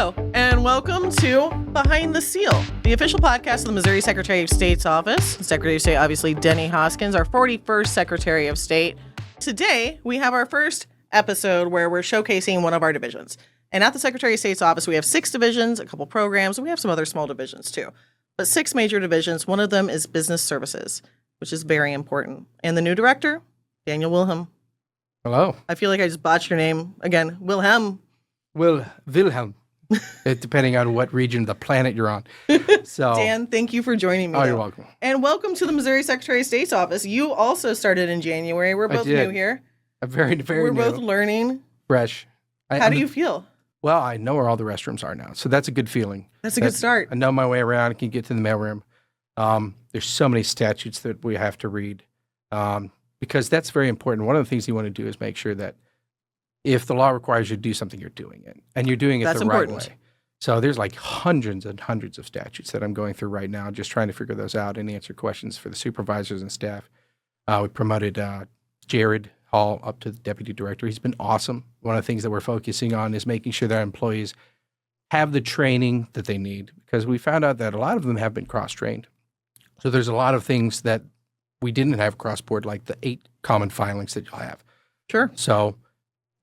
Hello, and welcome to Behind the Seal, the official podcast of the Missouri Secretary of State's office. Secretary of State, obviously, Denny Hoskins, our 41st Secretary of State. Today, we have our first episode where we're showcasing one of our divisions. And at the Secretary of State's office, we have 6 divisions, a couple programs, and we have some other small divisions too. But 6 major divisions. One of them is business services, which is very important. And the new director, Daniel Wilhelm. Hello. I feel like I just botched your name again. Wilhelm. Wilhelm. Depending on what region of the planet you're on. So, Dan, thank you for joining me. Oh, you're welcome. And welcome to the Missouri Secretary of State's office. You also started in January. We're both new here. Very We're new. both learning. Fresh. How do you feel? Well, I know where all the restrooms are now, so that's a good feeling. That's a good start. I know my way around. I can get to the mailroom. There's so many statutes that we have to read because that's very important. One of the things you want to do is make sure that if the law requires you to do something, you're doing it, and you're doing it the right way. So there's like hundreds and hundreds of statutes that I'm going through right now, just trying to figure those out and answer questions for the supervisors and staff. We promoted Jared Hall up to the deputy director. He's been awesome. One of the things that we're focusing on is making sure that our employees have the training that they need, because we found out that a lot of them have been cross-trained. So there's a lot of things that we didn't have cross-board, like the 8 common filings that you'll have. Sure. So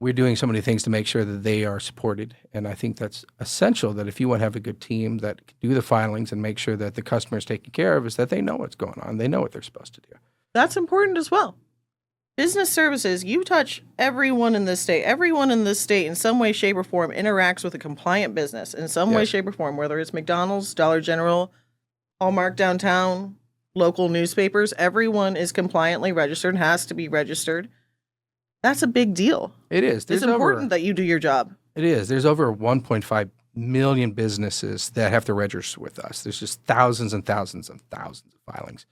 we're doing so many things to make sure that they are supported. And I think that's essential, that if you want to have a good team that can do the filings and make sure that the customer is taken care of, is that they know what's going on. They know what they're supposed to do. That's important as well. Business services, you touch everyone in this state. Everyone in this state in some way, shape, or form interacts with a compliant business in some way, shape, or form, whether it's McDonald's, Dollar General, Hallmark Downtown, local newspapers. Everyone is compliantly registered and has to be registered. That's a big deal. It is. It's important that you do your job. It is. There's over 1.5 million businesses that have to register with us. There's just thousands and thousands and thousands of filings.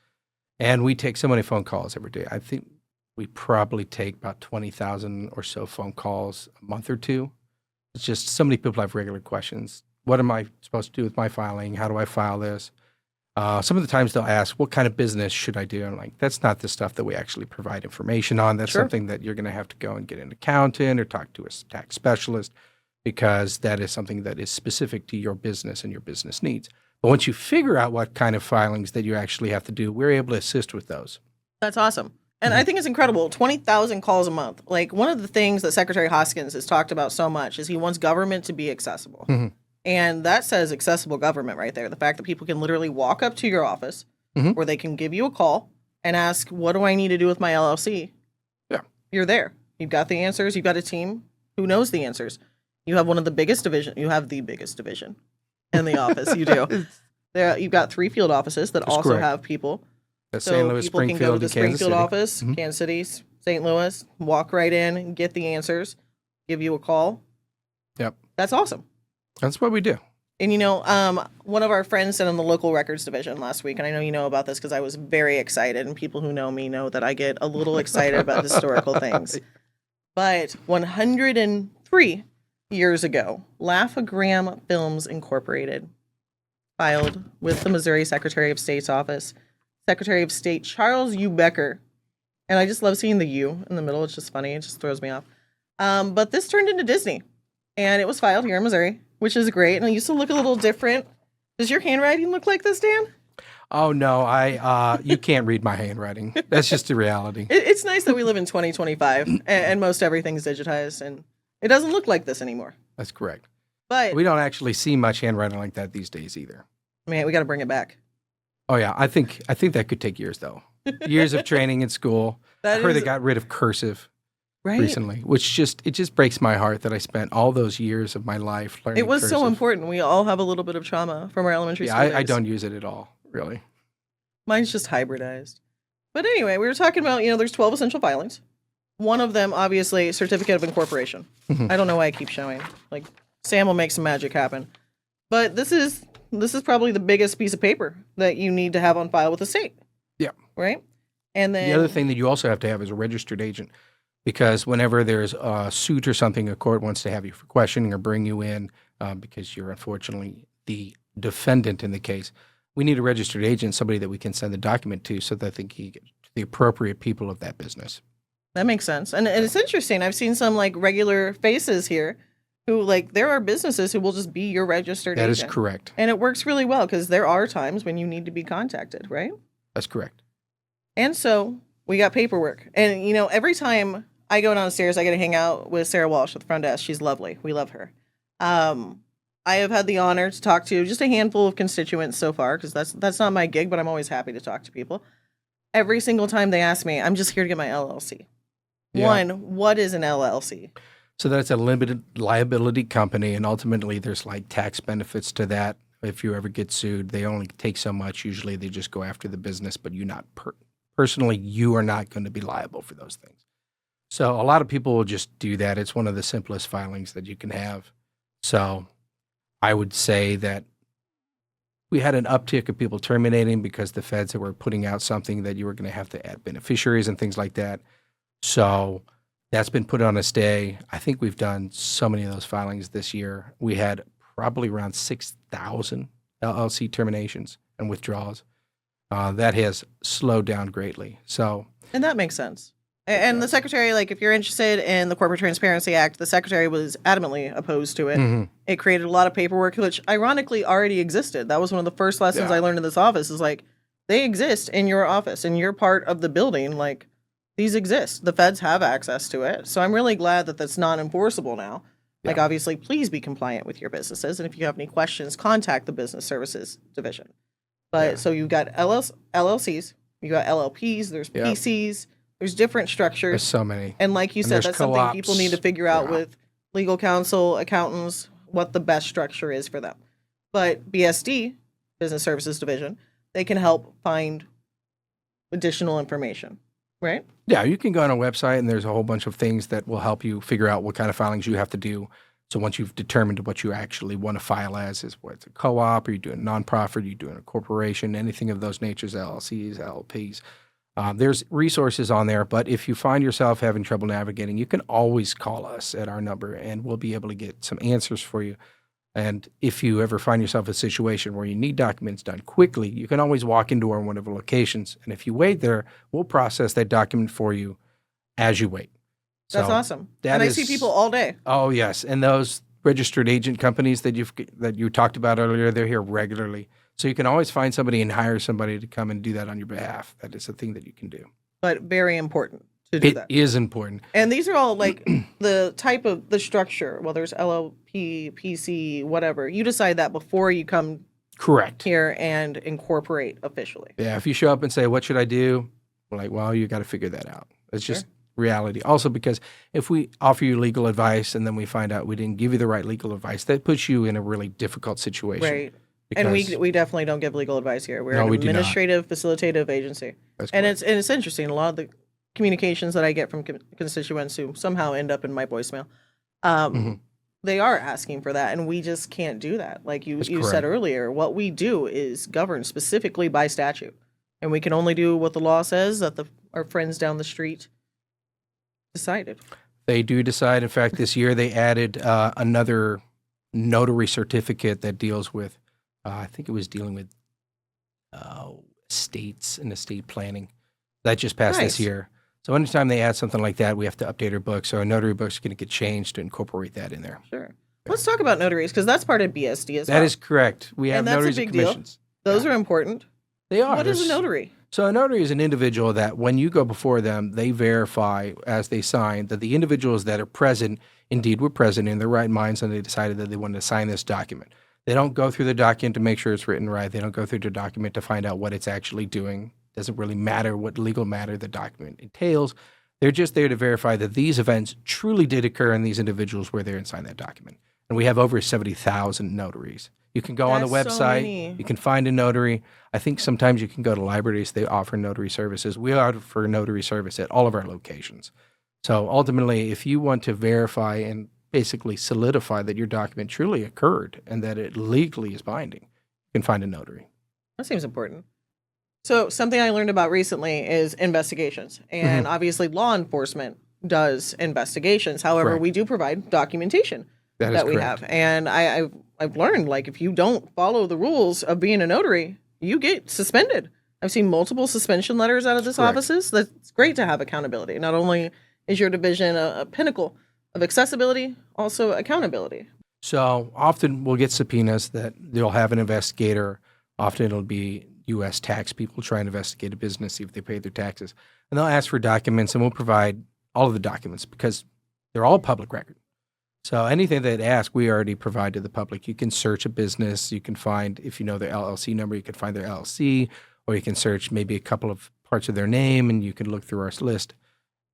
And we take so many phone calls every day. I think we probably take about 20,000 or so phone calls a month or two. It's just so many people have regular questions. What am I supposed to do with my filing? How do I file this? Some of the times they'll ask, what kind of business should I do? And I'm like, that's not the stuff that we actually provide information on. That's something that you're going to have to go and get an accountant or talk to a tax specialist, because that is something that is specific to your business and your business needs. But once you figure out what kind of filings that you actually have to do, we're able to assist with those. That's awesome. And I think it's incredible. 20,000 calls a month. Like, one of the things that Secretary Hoskins has talked about so much is he wants government to be accessible. Mm-hmm. And that says accessible government right there. The fact that people can literally walk up to your office or they can give you a call and ask, what do I need to do with my LLC? Yeah. You're there. You've got the answers. You've got a team who knows the answers. You have one of the biggest division. You have the biggest division in the office. You do. You've got 3 field offices that also have people. That's so St. Louis, people Springfield, can go to the and Springfield Kansas office, Kansas City, St. Louis, walk right in, get the answers, give you a call. Yep. That's awesome. That's what we do. And, one of our friends sent in the local records division last week, and I know you know about this because I was very excited, and people who know me know that I get a little excited about historical things. But 103 years ago, Laugh-O-Gram Films Incorporated filed with the Missouri Secretary of State's office, Secretary of State Charles U. Becker. And I just love seeing the U in the middle. It's just funny. It just throws me off. But this turned into Disney, and it was filed here in Missouri, which is great. And it used to look a little different. Does your handwriting look like this, Dan? Oh, no. You can't read my handwriting. That's just the reality. It's nice that we live in 2025 and most everything's digitized, and it doesn't look like this anymore. That's correct. But we don't actually see much handwriting like that these days either. Man, we got to bring it back. Oh, yeah. I think that could take years, though. Years of training in school. I heard they got rid of cursive. Right. Recently, which just breaks my heart that I spent all those years of my life learning. It was cursive. so important. We all have a little bit of trauma from our elementary school days. I don't use it at all, really. Mine's just hybridized. But anyway, we were talking about, there's 12 essential filings. One of them, obviously, certificate of incorporation. Mm-hmm. I don't know why I keep showing. Like, Sam will make some magic happen. But this is probably the biggest piece of paper that you need to have on file with the state. Yeah. Right? And then the other thing that you also have to have is a registered agent. Because whenever there's a suit or something, a court wants to have you for questioning or bring you in because you're unfortunately the defendant in the case, we need a registered agent, somebody that we can send the document to so that they can get to the appropriate people of that business. That makes sense. And it's interesting. I've seen some like regular faces here who, like, there are businesses who will just be your registered That agent. is correct. And it works really well because there are times when you need to be contacted, right? That's correct. And so we got paperwork. And, every time I go downstairs, I get to hang out with Sarah Walsh at the front desk. She's lovely. We love her. I have had the honor to talk to just a handful of constituents so far because that's not my gig, but I'm always happy to talk to people. Every single time they ask me, I'm just here to get my LLC. Yeah. One, what is an LLC? So that's a limited liability company, and ultimately there's like tax benefits to that. If you ever get sued, they only take so much. Usually they just go after the business, but personally, you are not going to be liable for those things. So a lot of people will just do that. It's one of the simplest filings that you can have. So I would say that we had an uptick of people terminating because the feds were putting out something that you were going to have to add beneficiaries and things like that. So that's been put on a stay. I think we've done so many of those filings this year. We had probably around 6,000 LLC terminations and withdrawals. That has slowed down greatly. And that makes sense. And the secretary, like, if you're interested in the Corporate Transparency Act, the secretary was adamantly opposed to it. Mm-hmm. It created a lot of paperwork, which ironically already existed. That was one of the first lessons I learned in this office is like, they exist in your office and you're part of the building. Like, these exist. The feds have access to it. So I'm really glad that that's not enforceable now. Like, obviously, please be compliant with your businesses. And if you have any questions, contact the Business Services Division. But so you've got LLCs, you got LLPs, there's PCs. There's different structures. There's so many. And like you said, that's something people need to figure out with legal counsel, accountants, what the best structure is for them. But BSD, Business Services Division, they can help find additional information, right? Yeah, you can go on a website and there's a whole bunch of things that will help you figure out what kind of filings you have to do. So once you've determined what you actually want to file as, is what it's a co-op, or you're doing a nonprofit, you're doing a corporation, anything of those natures, LLCs, LLPs. There's resources on there, but if you find yourself having trouble navigating, you can always call us at our number and we'll be able to get some answers for you. And if you ever find yourself in a situation where you need documents done quickly, you can always walk into one of our locations. And if you wait there, we'll process that document for you as you wait. That's awesome. And I see people all day. Oh, yes. And those registered agent companies that you talked about earlier, they're here regularly. So you can always find somebody and hire somebody to come and do that on your behalf. That is a thing that you can do. But very important to do that. It is important. And these are all like the type of the structure. Well, there's LLP, PC, whatever. You decide that before you come here and incorporate officially. Yeah, if you show up and say, what should I do? We're like, well, you got to figure that out. It's just reality. Also, because if we offer you legal advice and then we find out we didn't give you the right legal advice, that puts you in a really difficult situation. Right. And we definitely don't give legal advice here. We're an administrative, facilitative agency. And it's interesting. A lot of the communications that I get from constituents who somehow end up in my voicemail, they are asking for that, and we just can't do that. Like you said earlier, what we do is governed specifically by statute, and we can only do what the law says that our friends down the street decided. They do decide. In fact, this year they added another notary certificate that deals with I think it was dealing with estates and estate planning. That just passed this year. So anytime they add something like that, we have to update our books. So our notary book's going to get changed to incorporate that in there. Sure. Let's talk about notaries, because that's part of BSD as well. That is correct. We have notaries and commissions. Those are important. They are. What is a notary? So a notary is an individual that when you go before them, they verify as they sign that the individuals that are present indeed were present in their right minds and they decided that they wanted to sign this document. They don't go through the document to make sure it's written right. They don't go through the document to find out what it's actually doing. It doesn't really matter what legal matter the document entails. They're just there to verify that these events truly did occur and these individuals were there and signed that document. And we have over 70,000 notaries. You can go on the website. You can find a notary. I think sometimes you can go to libraries. They offer notary services. We offer notary service at all of our locations. So ultimately, if you want to verify and basically solidify that your document truly occurred and that it legally is binding, you can find a notary. That seems important. So something I learned about recently is investigations. And obviously law enforcement does investigations. However, we do provide documentation that we have. And I've learned, like, if you don't follow the rules of being a notary, you get suspended. I've seen multiple suspension letters out of this offices. That's great to have accountability. Not only is your division a pinnacle of accessibility, also accountability. So often we'll get subpoenas that they'll have an investigator. Often it'll be U.S. tax people trying to investigate a business, see if they paid their taxes. And they'll ask for documents, and we'll provide all of the documents because they're all public record. So anything they'd ask, we already provide to the public. You can search a business. You can find, if you know their LLC number, you can find their LLC, or you can search maybe a couple of parts of their name, and you can look through our list.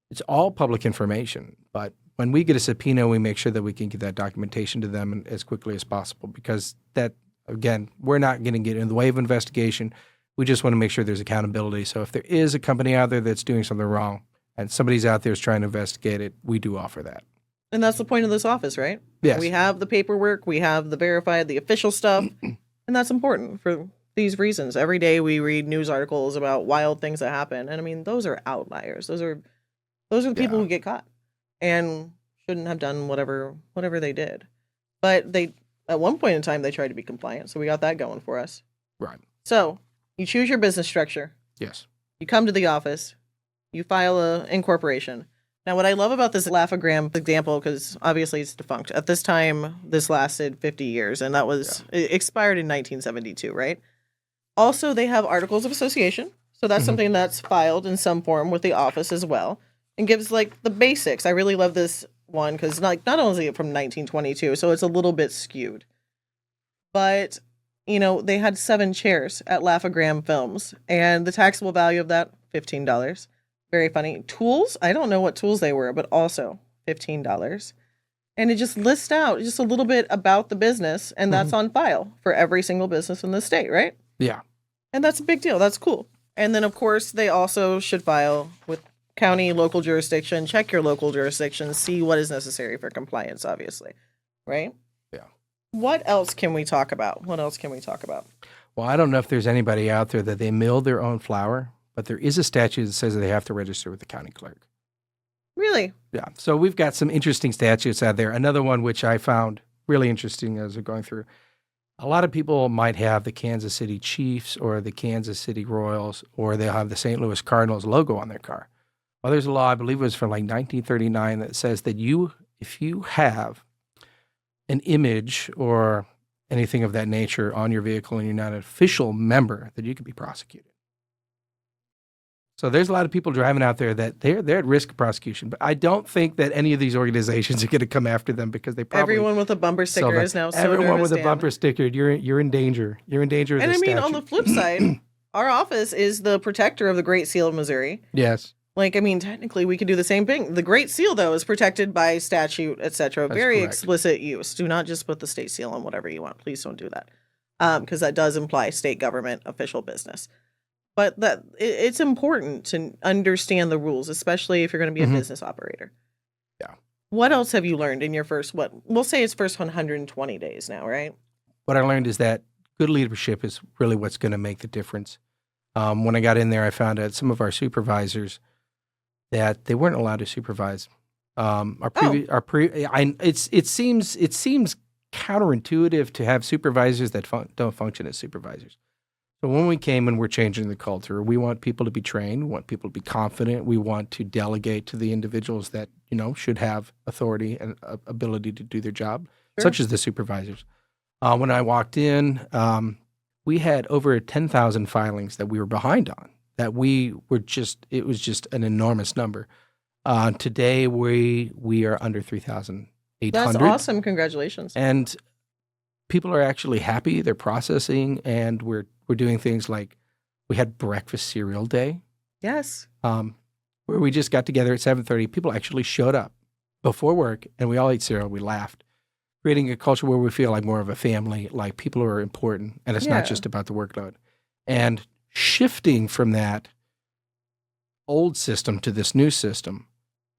It's all public information. But when we get a subpoena, we make sure that we can get that documentation to them as quickly as possible because that, again, we're not going to get in the way of investigation. We just want to make sure there's accountability. So if there is a company out there that's doing something wrong and somebody's out there is trying to investigate it, we do offer that. And that's the point of this office, right? Yes. We have the paperwork, we have the verified, the official stuff, and that's important for these reasons. Every day we read news articles about wild things that happen, and I mean, those are outliers. Those are the people who get caught and shouldn't have done whatever they did. But they, at one point in time, they tried to be compliant, so we got that going for us. Right. So you choose your business structure. Yes. You come to the office. You file a incorporation. Now, what I love about this Laugh-O-Gram example, because obviously it's defunct. At this time, this lasted 50 years, and that was it expired in 1972, right? Also, they have articles of association, so that's something that's filed in some form with the office as well, and gives like the basics. I really love this one because not only is it from 1922, so it's a little bit skewed, but you know they had 7 chairs at Laugh-O-Gram Films, and the taxable value of that $15. Very funny. Tools, I don't know what tools they were, but also $15. And it just lists out just a little bit about the business, and that's on file for every single business in the state, right? Yeah. And that's a big deal. That's cool. And then, of course, they also should file with county, local jurisdiction, check your local jurisdiction, see what is necessary for compliance, obviously, right? Yeah. What else can we talk about? Well, I don't know if there's anybody out there that they mill their own flour, but there is a statute that says that they have to register with the county clerk. Really? Yeah. So we've got some interesting statutes out there. Another one which I found really interesting as we're going through. A lot of people might have the Kansas City Chiefs or the Kansas City Royals, or they'll have the St. Louis Cardinals logo on their car. Well, there's a law, I believe it was from like 1939, that says that if you have an image or anything of that nature on your vehicle and you're not an official member, that you could be prosecuted. So there's a lot of people driving out there that they're at risk of prosecution, but I don't think that any of these organizations are going to come after them because they probably everyone with a bumper sticker is now so everyone with a nervous, bumper sticker. You're in danger. You're in danger of And this I mean, statute. on the flip side, our office is the protector of the Great Seal of Missouri. Yes. Like, I mean, technically, we could do the same thing. The Great Seal, though, is protected by statute, etc. Very correct. explicit use. Do not just put the state seal on whatever you want. Please don't do that, because that does imply state government official business. But it's important to understand the rules, especially if you're going to be a business operator. Yeah. What else have you learned in your first, we'll say it's first 120 days now, right? What I learned is that good leadership is really what's going to make the difference. When I got in there, I found out some of our supervisors that they weren't allowed to supervise. It seems counterintuitive to have supervisors that don't function as supervisors. So when we came and we're changing the culture, we want people to be trained, we want people to be confident, we want to delegate to the individuals that, should have authority and ability to do their job, such as the supervisors. When I walked in, we had over 10,000 filings that we were behind on, that it was just an enormous number. Today, we are under 3,800. That's awesome. Congratulations. And people are actually happy. They're processing, and we're doing things like we had breakfast cereal day. Yes. Where we just got together at 7:30. People actually showed up before work, and we all ate cereal. We laughed, creating a culture where we feel like more of a family, like people are important, and it's not just about the workload. And shifting from that old system to this new system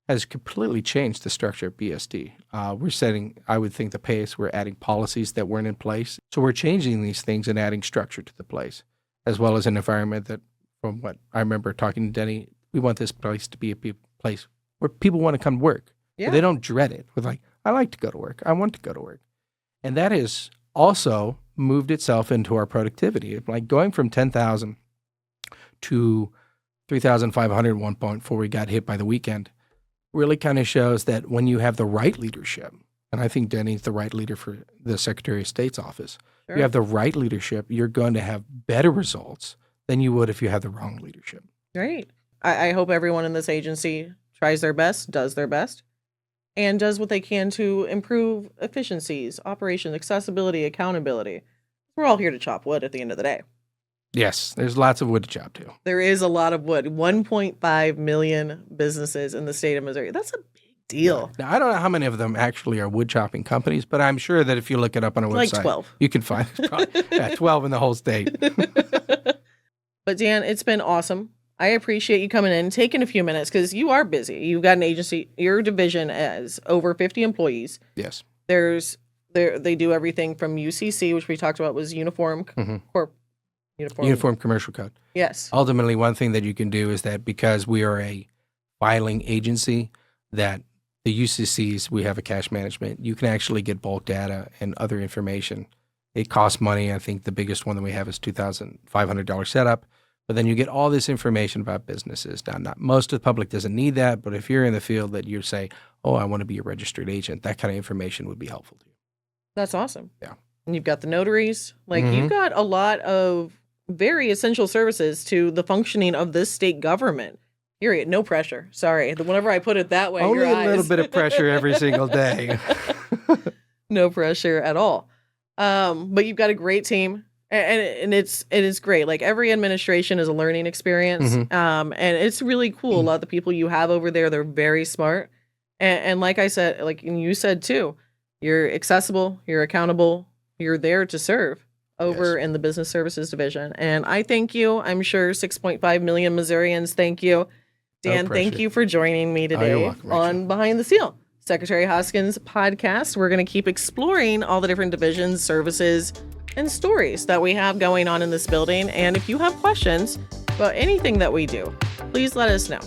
has completely changed the structure of BSD. We're setting, I would think, the pace. We're adding policies that weren't in place. So we're changing these things and adding structure to the place, as well as an environment that, from what I remember talking to Denny, we want this place to be a place where people want to come work. Yeah. They don't dread it. With like, I like to go to work. I want to go to work. And that has also moved itself into our productivity. Like going from 10,000 to 3,500 at one point before we got hit by the weekend. really kind of shows that when you have the right leadership, and I think Denny's the right leader for the Secretary of State's office, Sure. you have the right leadership, you're going to have better results than you would if you had the wrong leadership. Great. I hope everyone in this agency tries their best, does their best, and does what they can to improve efficiencies, operations, accessibility, accountability. We're all here to chop wood at the end of the day. Yes, there's lots of wood to chop too. There is a lot of wood. 1.5 million businesses in the state of Missouri. That's a big deal. Now, I don't know how many of them actually are wood chopping companies, but I'm sure that if you look it up on a Like website, 12. you can find 12 in the whole state. But Dan, it's been awesome. I appreciate you coming in, taking a few minutes because you are busy. You've got an agency. Your division has over 50 employees. Yes. They do everything from UCC, which we talked about was uniform Uniform Commercial Code. Yes. Ultimately, one thing that you can do is that because we are a filing agency, that the UCCs, we have a cash management, you can actually get bulk data and other information. It costs money. I think the biggest one that we have is $2,500 setup. But then you get all this information about businesses. Now, not most of the public doesn't need that, but if you're in the field that you say, oh, I want to be a registered agent, that kind of information would be helpful to you. That's awesome. Yeah. And you've got the notaries. You've got a lot of very essential services to the functioning of this state government. Period. No pressure. Sorry. Whenever I put it that way, Only your a little eyes. bit of pressure every single day. No pressure at all. But you've got a great team. And it's great. Like every administration is a learning experience. And it's really cool. A lot of the people you have over there, they're very smart. And like I said, and you said too, you're accessible, you're accountable, you're there to serve over in the business services division. And I thank you. I'm sure 6.5 million Missourians thank you. Dan, thank you for joining me today welcome, on Behind the Seal, Secretary Hoskins podcast. We're going to keep exploring all the different divisions, services, and stories that we have going on in this building. And if you have questions about anything that we do, please let us know.